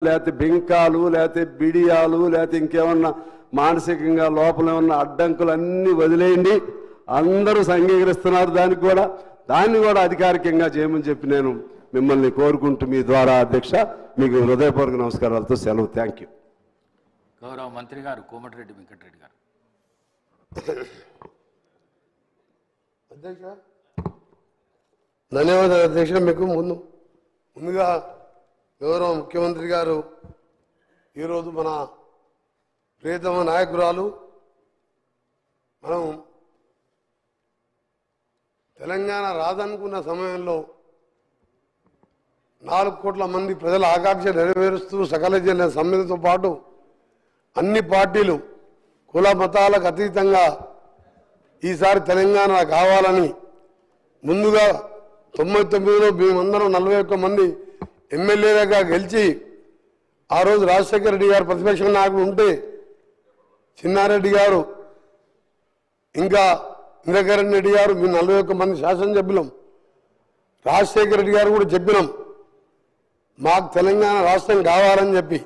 లేకపోతే బింకాలు లేకపోతే బిడియాలు లేకపోతే ఇంకేమన్నా మానసికంగా లోపల ఏమన్నా అడ్డంకులు అన్నీ వదిలేయండి. అందరూ అంగీకరిస్తున్నారు దాన్ని కూడా అధికారికంగా చేయమని చెప్పి నేను మిమ్మల్ని కోరుకుంటూ మీ ద్వారా అధ్యక్ష మీకు హృదయపూర్వక నమస్కారాలతో సెలవు. Thank you. గౌరవ మంత్రి గారు కోమటిరెడ్డి వెంకటరెడ్డి గారు. అధ్యక్ష ధన్యవాదాలు అధ్యక్ష. మీకు ముందుగా గౌరవ ముఖ్యమంత్రి గారు ఈరోజు మన ప్రియతమ నాయకురాలు మనం తెలంగాణ రాదనుకున్న సమయంలో 4 కోట్ల మంది ప్రజల ఆకాంక్ష నెరవేరుస్తూ సకల జన సమ్మెతో పాటు అన్ని పార్టీలు కుల మతాలకు అతీతంగా ఈసారి తెలంగాణ కావాలని ముందుగా 99లో మేమందరం 41 మంది ఎమ్మెల్యేలుగా గెలిచి ఆ రోజు రాజశేఖర రెడ్డి గారు ప్రతిపక్ష నాయకుడు ఉంటే చిన్నారెడ్డి గారు ఇంకా ఇంద్రకరణ్ రెడ్డి గారు మేము 41 మంది శాసనసభ్యులం. రాజశేఖర రెడ్డి గారు కూడా చెప్పినాం మాకు తెలంగాణ రాష్ట్రం కావాలని చెప్పి.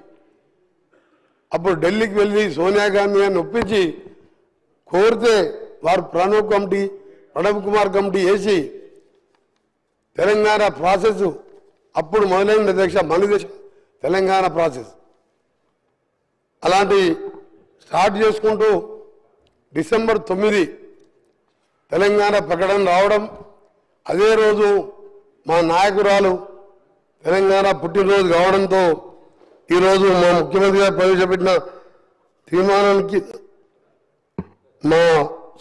అప్పుడు ఢిల్లీకి వెళ్ళి సోనియా గాంధీ గారిని ఒప్పించి కోరితే వారు ప్రణబ్ కుమార్ కమిటీ వేసి తెలంగాణ ప్రాసెస్ అప్పుడు మొదలైంది అధ్యక్ష. మన తెలంగాణ ప్రాసెస్ అలాంటి స్టార్ట్ చేసుకుంటూ డిసెంబర్ 9 తెలంగాణ ప్రకటన రావడం, అదే రోజు మా నాయకురాలు తెలంగాణ పుట్టినరోజు కావడంతో ఈరోజు మా ముఖ్యమంత్రి గారు ప్రవేశపెట్టిన తీర్మానానికి మా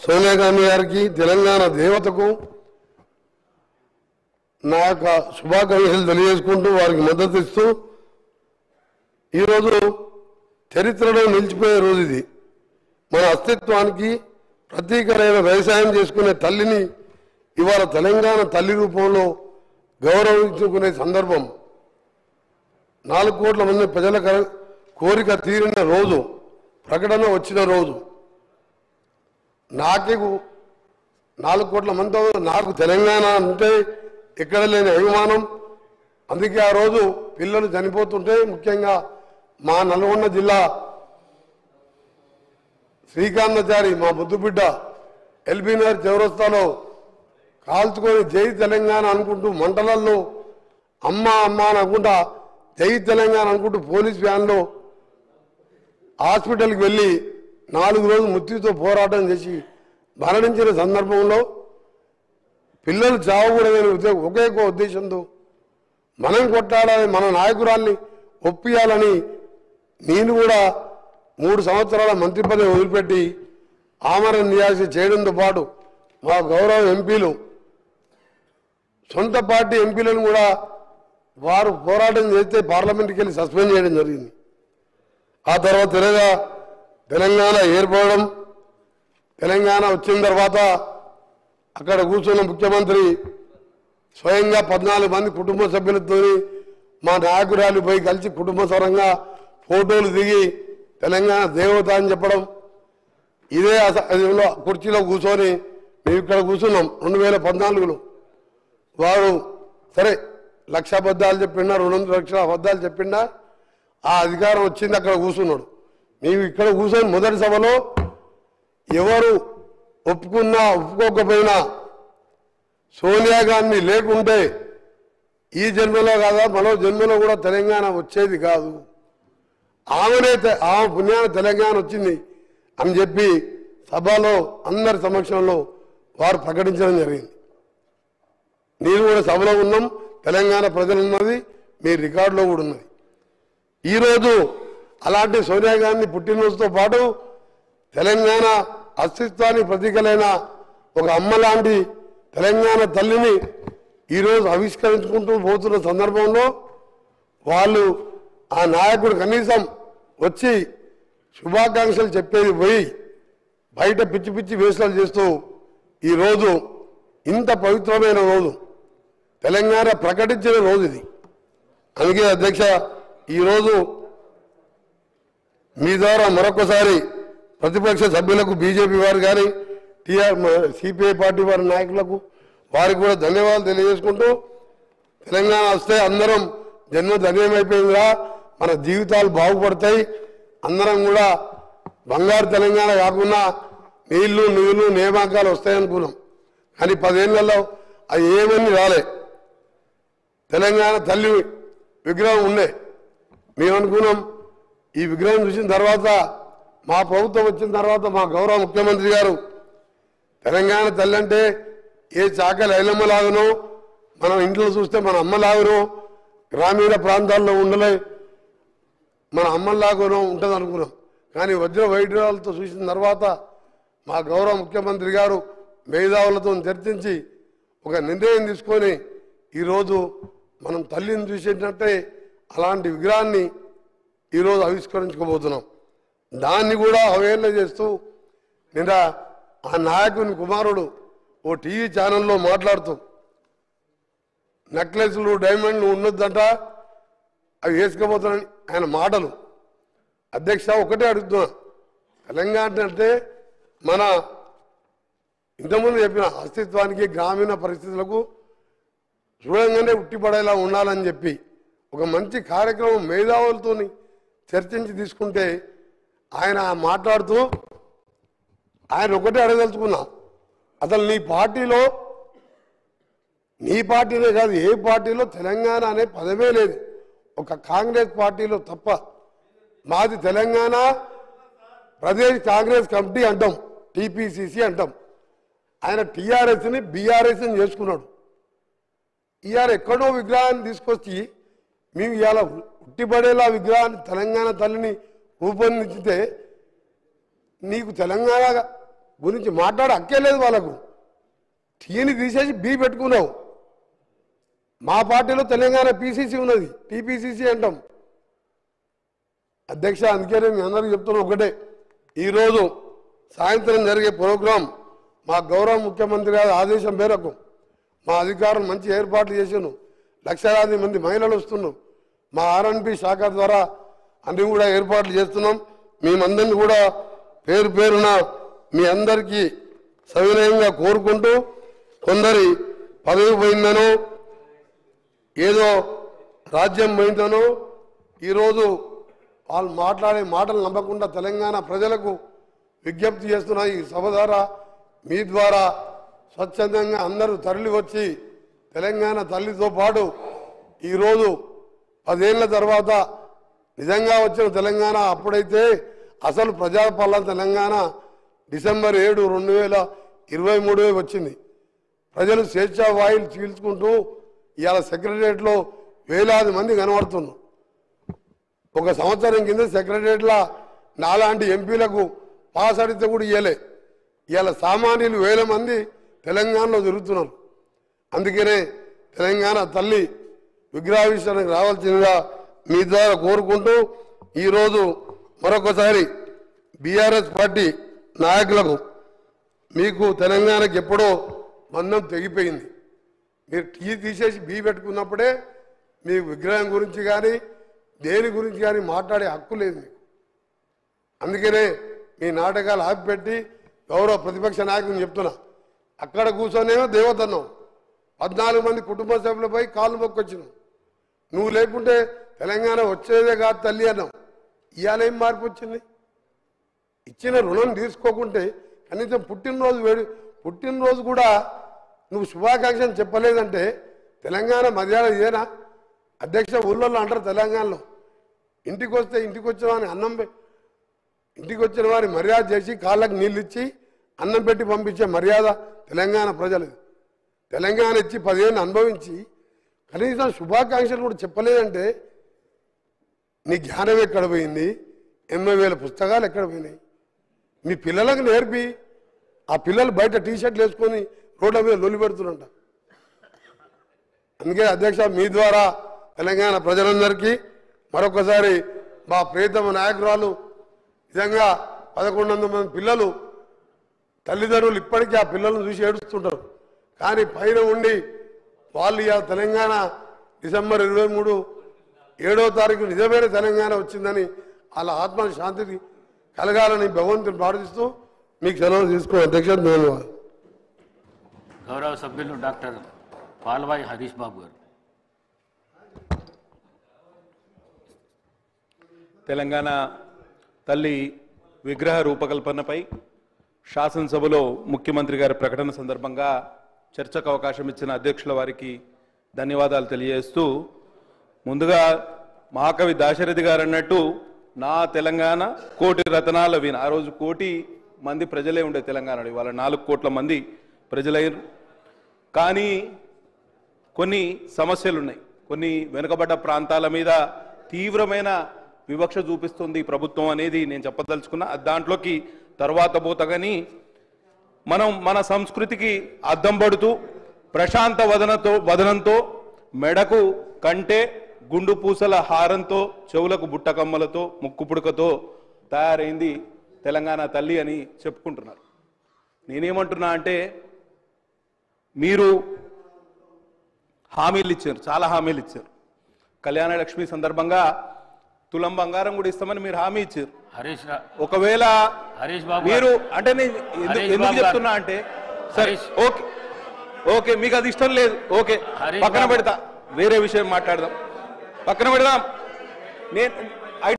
సోనియా గాంధీ గారికి తెలంగాణ దేవతకు నా యొక్క శుభాకాంక్షలు తెలియజేసుకుంటూ వారికి మద్దతు ఇస్తూ ఈరోజు చరిత్రలో నిలిచిపోయే రోజు ఇది. మన అస్తిత్వానికి ప్రతీకమైన వ్యవసాయం చేసుకునే తల్లిని ఇవాళ తెలంగాణ తల్లి రూపంలో గౌరవించుకునే సందర్భం. 4 కోట్ల మంది ప్రజల కోరిక తీరిన రోజు, ప్రకటన వచ్చిన రోజు. నాకే 4 కోట్ల మందితో నాకు తెలంగాణ అంటే ఎక్కడ లేని అభిమానం. అందుకే ఆ రోజు పిల్లలు చనిపోతుంటే ముఖ్యంగా మా నల్గొండ జిల్లా శ్రీకాంతాచారి మా ముద్దుబిడ్డ ఎల్బీనగర్ చౌరస్తాలో కాల్చుకొని జై తెలంగాణ అనుకుంటూ మంటలల్లో అమ్మ అమ్మ అని అనుకుంటా జై తెలంగాణ అనుకుంటూ పోలీస్ వ్యాన్లో హాస్పిటల్కి వెళ్ళి 4 రోజులు మృత్యుతో పోరాటం చేసి మరణించిన సందర్భంలో పిల్లలు చావకూడదని ఒకే ఉద్దేశంతో మనం కొట్టాలని మన నాయకురాల్ని ఒప్పియాలని నేను కూడా 3 సంవత్సరాల మంత్రి పదవి వదిలిపెట్టి ఆమరణ నిరాశ చేయడంతో పాటు మా గౌరవ ఎంపీలు సొంత పార్టీ ఎంపీలను కూడా వారు పోరాటం చేస్తే పార్లమెంట్కి వెళ్ళి సస్పెండ్ చేయడం జరిగింది. ఆ తర్వాత తెలంగాణ ఏర్పడడం, తెలంగాణ వచ్చిన తర్వాత అక్కడ కూర్చున్న ముఖ్యమంత్రి స్వయంగా 14 మంది కుటుంబ సభ్యులతో మా నాయకురాలు పోయి కలిసి కుటుంబ సరంగా ఫోటోలు దిగి తెలంగాణ దేవత అని చెప్పడం. ఇదే కుర్చీలో కూర్చొని మేము ఇక్కడ కూర్చున్నాం 2014లో. వారు సరే 1,00,000 అబద్ధాలు చెప్పిండా 200 లక్షల అబద్ధాలు చెప్పిండా ఆ అధికారం వచ్చింది, అక్కడ కూర్చున్నాడు. మేము ఇక్కడ కూర్చొని మొదటి సభలో ఎవరు ఒప్పుకున్నా ఒప్పుకోకపోయినా సోనియా గాంధీ లేకుంటే ఈ జన్మలో కాదా మరో జన్మలో కూడా తెలంగాణ వచ్చేది కాదు, ఆమె పుణ్యాన తెలంగాణ వచ్చింది అని చెప్పి సభలో అందరి సమక్షంలో వారు ప్రకటించడం జరిగింది. నేను కూడా సభలో ఉన్నాం, తెలంగాణ ప్రజలు ఉన్నది, మీ రికార్డులో కూడా ఉన్నది. ఈరోజు అలాంటి సోనియా గాంధీ పుట్టినరోజుతో పాటు తెలంగాణ అస్తిత్వానికి ప్రతీకలైన ఒక అమ్మ లాంటి తెలంగాణ తల్లిని ఈరోజు ఆవిష్కరించుకుంటూ పోతున్న సందర్భంలో వాళ్ళు ఆ నాయకుడు కనీసం వచ్చి శుభాకాంక్షలు చెప్పేది పోయి బయట పిచ్చి పిచ్చి వేషాలు చేస్తూ ఈరోజు ఇంత పవిత్రమైన రోజు తెలంగాణ ప్రకటించిన రోజు ఇది. అందుకే అధ్యక్ష ఈరోజు మీ ద్వారా మరొకసారి ప్రతిపక్ష సభ్యులకు బీజేపీ వారు కానీ సిపిఐ పార్టీ వారి నాయకులకు వారికి కూడా ధన్యవాదాలు తెలియజేసుకుంటూ తెలంగాణ వస్తే అందరం జన్మ ధన్యమైపోయిందిరా మన జీవితాలు బాగుపడతాయి. అందరం కూడా బంగారు తెలంగాణ కాకుండా నీళ్లు నిధులు నియామకాలు వస్తాయనుకున్నాం. కానీ 10 ఏళ్లలో అవి ఏమని రాలే. తెలంగాణ తల్లి విగ్రహం ఉండే. మేమనుకున్నాం ఈ విగ్రహం చూసిన తర్వాత, మా ప్రభుత్వం వచ్చిన తర్వాత మా గౌరవ ముఖ్యమంత్రి గారు తెలంగాణ తల్లి అంటే ఏ చాకలి ఐలమ్మలాగనో, మనం ఇంట్లో చూస్తే మన అమ్మలాగనో, గ్రామీణ ప్రాంతాల్లో ఉండలే మన అమ్మలాగనో ఉంటుంది అనుకున్నాం. కానీ వజ్ర వైఢూర్యాలతో చూసిన తర్వాత మా గౌరవ ముఖ్యమంత్రి గారు మేధావులతో చర్చించి ఒక నిర్ణయం తీసుకొని ఈరోజు మనం తల్లిని చూసేటట్టే అలాంటి విగ్రహాన్ని ఈరోజు ఆవిష్కరించుకోబోతున్నాం. దాన్ని కూడా అవహేళన చేస్తూ నిన్న ఆ నాయకుని కుమారుడు ఓ టీవీ ఛానల్లో మాట్లాడుతూ నెక్లెస్లు డైమండ్లు ఉండొద్దంట, అవి వేసుకుపోతానని ఆయన మాటలు. అధ్యక్ష ఒకటే అడుగుతున్నా, తెలంగాణ అంటే మన ఇంతకుముందు చెప్పిన అస్తిత్వానికి గ్రామీణ పరిస్థితులకు చూడంగానే ఉట్టిపడేలా ఉండాలని చెప్పి ఒక మంచి కార్యక్రమం మేధావులతో చర్చించి తీసుకుంటే ఆయన మాట్లాడుతూ ఆయన ఒకటే అడగదలుచుకున్నా, అసలు నీ పార్టీనే కాదు ఏ పార్టీలో తెలంగాణ అనే పదమే లేదు, ఒక కాంగ్రెస్ పార్టీలో తప్ప. మాది తెలంగాణ ప్రదేశ్ కాంగ్రెస్ కమిటీ అంటాం, టీపీసీసీ అంటాం. ఆయన టీఆర్ఎస్ని బీఆర్ఎస్ని చేసుకున్నాడు. ఇవాళ ఎక్కడో విగ్రహాన్ని తీసుకొచ్చి మేము ఇవాళ ఉట్టిపడేలా విగ్రహాన్ని తెలంగాణ తల్లిని రూపొందించితే నీకు తెలంగాణ గురించి మాట్లాడే హక్కే లేదు. వాళ్ళకు టీని తీసేసి బీ పెట్టుకున్నావు. మా పార్టీలో తెలంగాణ పీసీసీ ఉన్నది, టీపీసీసీ అంటాం. అధ్యక్ష అందుకనే మీ అందరికీ చెప్తున్నా ఒకటే, ఈరోజు సాయంత్రం జరిగే ప్రోగ్రాం మా గౌరవ ముఖ్యమంత్రి గారి ఆదేశం మేరకు మా అధికారులు మంచి ఏర్పాట్లు చేసాను. లక్షలాది మంది మహిళలు వస్తున్నాం. మా ఆర్ఎన్బి శాఖ ద్వారా అన్ని కూడా ఏర్పాట్లు చేస్తున్నాం. మేమందరినీ కూడా పేరు పేరున మీ అందరికీ సవినయంగా కోరుకుంటూ, కొందరి పదవి పోయిందనో ఏదో రాజ్యం పోయిందనో ఈరోజు వాళ్ళు మాట్లాడే మాటలు నమ్మకుండా తెలంగాణ ప్రజలకు విజ్ఞప్తి చేస్తున్న ఈ సభ ద్వారా మీ ద్వారా స్వచ్ఛందంగా అందరూ తరలి వచ్చి తెలంగాణ తల్లితో పాటు ఈరోజు 10 ఏళ్ల తర్వాత నిజంగా వచ్చిన తెలంగాణ అప్పుడైతే అసలు ప్రజాపాలన తెలంగాణ డిసెంబర్ 7, 2023 వచ్చింది. ప్రజలు స్వేచ్ఛా వాయులు చీల్చుకుంటూ ఇవాళ సెక్రటరియట్లో వేలాది మంది కనబడుతున్నారు. ఒక సంవత్సరం కింద సెక్రటరియట్లో నాలాంటి ఎంపీలకు పాస్ అడిగితే కూడా ఇవ్వలే. ఇవాళ సామాన్యులు వేల మంది తెలంగాణలో తిరుగుతున్నారు. అందుకనే తెలంగాణ తల్లి విగ్రహావిష్కరణకు రావాల్సిందిగా మీ ద్వారా కోరుకుంటూ, ఈరోజు మరొకసారి బీఆర్ఎస్ పార్టీ నాయకులకు మీకు తెలంగాణకి ఎప్పుడో బంధం తెగిపోయింది. మీరు టీ తీసేసి బీ పెట్టుకున్నప్పుడే మీకు విగ్రహం గురించి కానీ దేని గురించి కానీ మాట్లాడే హక్కు లేదు మీకు. అందుకనే మీ నాటకాలు ఆపిపెట్టి గౌరవ ప్రతిపక్ష నాయకుని చెప్తున్నా, అక్కడ కూర్చొనేమో దేవతన్నావు, 14 మంది కుటుంబ సభ్యులపై కాళ్ళు మొక్కొచ్చినావు. నువ్వు లేకుంటే తెలంగాణ వచ్చేదే కాదు తల్లి అన్నావు. ఇవాళ ఏం మార్పు వచ్చింది? ఇచ్చిన రుణం తీసుకోకుంటే కనీసం పుట్టినరోజు కూడా నువ్వు శుభాకాంక్షలు చెప్పలేదంటే తెలంగాణ మర్యాద ఇదేనా? అధ్యక్ష ఊళ్ళల్లో అంటారు తెలంగాణలో, ఇంటికి వచ్చిన వారిని ఇంటికి వచ్చిన వారి మర్యాద చేసి కాళ్ళకు నీళ్ళు ఇచ్చి అన్నం పెట్టి పంపించే మర్యాద తెలంగాణ ప్రజలది. తెలంగాణ ఇచ్చి 10 ఏళ్ళు అనుభవించి కనీసం శుభాకాంక్షలు కూడా చెప్పలేదంటే నీ జ్ఞానం ఎక్కడ పోయింది? 80,000 పుస్తకాలు ఎక్కడ పోయినాయి? మీ పిల్లలకు నేర్పి ఆ పిల్లలు బయట టీషర్ట్లు వేసుకొని రోడ్ల మీద లొల్లి పెడుతున్నంట. అందుకే అధ్యక్ష మీ ద్వారా తెలంగాణ ప్రజలందరికీ మరొకసారి మా ప్రియతమ నాయకురాలు నిజంగా 1100 మంది పిల్లలు తల్లిదండ్రులు ఇప్పటికీ ఆ పిల్లలను చూసి ఏడుస్తుంటారు. కానీ పైన ఉండి వాళ్ళు ఇవాళ తెలంగాణ డిసెంబర్ 23, 7వ తారీఖు నిజమైన తెలంగాణ వచ్చిందని వాళ్ళ ఆత్మ శాంతికి కలగాలని భగవంతుని ప్రార్థిస్తూ మీకు సెలవు తీసుకుని అధ్యక్ష ధన్యవాదాలు. గౌరవ సభ్యులు డాక్టర్ పాల్వాయి హరీష్ బాబు గారు. తెలంగాణ తల్లి విగ్రహ రూపకల్పనపై శాసనసభలో ముఖ్యమంత్రి గారి ప్రకటన సందర్భంగా చర్చకు అవకాశం ఇచ్చిన అధ్యక్షుల వారికి ధన్యవాదాలు తెలియజేస్తూ, ముందుగా మహాకవి దాశరథి గారు అన్నట్టు నా తెలంగాణ కోటి రతనాల వీణ. ఆ రోజు 1 కోటి మంది ప్రజలే ఉండే తెలంగాణలో, ఇవాళ 4 కోట్ల మంది ప్రజలయ్యారు. కానీ కొన్ని సమస్యలు ఉన్నాయి. కొన్ని వెనుకబడ్డ ప్రాంతాల మీద తీవ్రమైన వివక్ష చూపిస్తుంది ప్రభుత్వం అనేది నేను చెప్పదలుచుకున్నా. దాంట్లోకి తర్వాత పోతగాని మనం మన సంస్కృతికి అద్దం పడుతూ ప్రశాంత వదనంతో మెడకు కంటే గుండు పూసల హారంతో చెవులకు బుట్టకమ్మలతో ముక్కు పుడకతో తయారైంది తెలంగాణ తల్లి అని చెప్పుకుంటున్నారు. నేనేమంటున్నా అంటే, మీరు హామీలు ఇచ్చారు, చాలా హామీలు ఇచ్చారు. కళ్యాణ లక్ష్మి సందర్భంగా తులం బంగారం కూడా ఇస్తామని మీరు హామీ ఇచ్చారు. ఒకవేళ మీరు అంటే నేను ఎందుకు చెప్తున్నా అంటే, సరే ఓకే ఓకే మీకు అది ఇష్టం లేదు, ఓకే పక్కన పెడతా, వేరే విషయం మాట్లాడదాం, పక్కన పెడదాం.